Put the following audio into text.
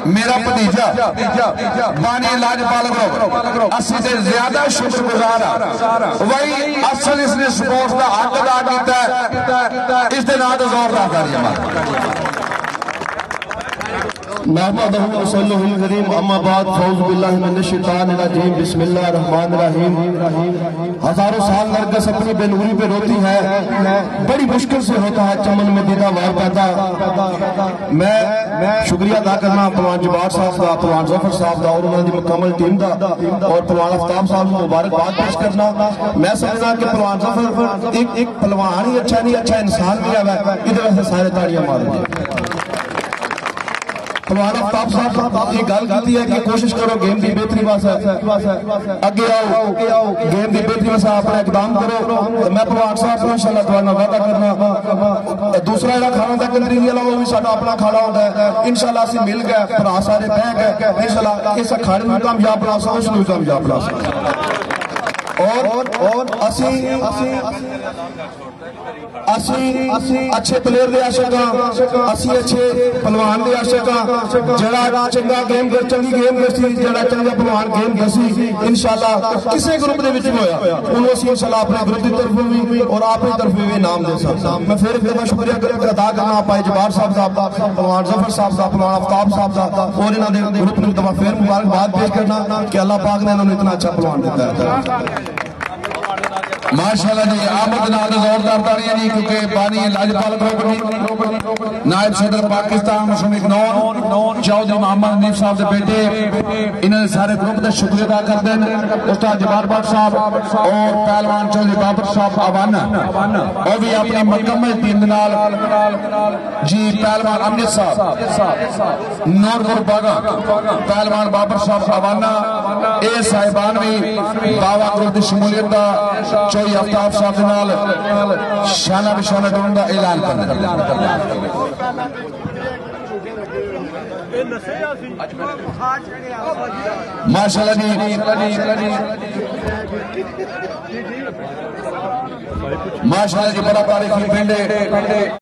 میرا بھتیجا بانی لاجپال گروپ اسی سے زیادہ شکر گزار وہی اصل اس نے سپورٹس کا حق ادا کیتا ہے اس دے نال زوردار تالیاں مارو نحمدہ صلی اللہ الکریم اما بعد فوز باللہ من الشیطان الرجیم بسم اللہ الرحمن الرحیم ہزاروں سال نرگس اپنی بے نوری پہ روتی ہے بڑی مشکل سے ہوتا ہے چمن میں دیدہ وار پیدا میں شکریہ ادا کرنا پلوان جبار صاحب دا پلوان ظفر صاحب دا اور انہوں نے مکمل ٹیم دا اور پلوان افتاب صاحب کو مبارکباد پیش کرنا میں سمجھنا کہ پلوان ظفر ایک پلوان ہی اچھا نہیں اچھا انسان بھی ہے ادھر سے سارے تاڑیاں مارو پلوان افتاب صاحب یہ گل کیتی ہے کہ کوشش کرو گیم دی بہتری واسطے اگے آؤ گیم دی بہتری واسطے اپنا اقدام کرو میں پلوان صاحب کو انشاءاللہ توانا وعدہ کرنا دوسرا ایڑا کھانا تھا کندرینی علاوہ بھی ساڑھا اپنا کھانا ہوتا ہے انشاءاللہ اسی مل گئے پھر آسارے پہ گئے انشاءاللہ اس کھانے میں کامیاب بنا سا اس میں کامیاب بنا سا اور اسی اچھے پلیئر دے عاشقاں اسی اچھے پلوان دے عاشقاں جڑا چنگا گیم چنگی گیم کرسی جڑا چنگا پلوان گیم کرسی انشاءاللہ کسے گروپ دے وچ ہویا انہوں اسی انشاءاللہ اپنے گروپ دی طرف بھی اور اپنی طرف بھی نام دے سکتا میں پھر میں شکریہ ادا کرنا پائے جبار صاحب دا پلوان ظفر صاحب دا پلوان افتاب صاحب دا اور انہاں دے گروپ نوں دفعہ پھر مبارکباد پیش کرنا کہ اللہ پاک نے انہوں نے اتنا اچھا پلوان دیتا ہے ماشاءاللہ جی آمد نال زوردار تالیاں جی کیونکہ بانی لاجپال گروپ نائب صدر پاکستان مشمق نون چودھری محمد حنیف صاحب دے بیٹے انہوں نے سارے گروپ دا شکریہ ادا کر دیں استاد جبار بٹ صاحب اور پہلوان چودھری بابر صاحب آوانا اور بھی اپنی مکمل ٹیم نال جی پہلوان امجد صاحب نور گروپ باغا پہلوان بابر صاحب آوانا اے صاحبان بھی باوا گروپ دی شمولیت دا چوئی افتاب صاحب نال شانہ بشانہ ڈون دا اعلان کرنا ماشاءاللہ جی ماشاءاللہ جی بڑا تاریخی پنڈے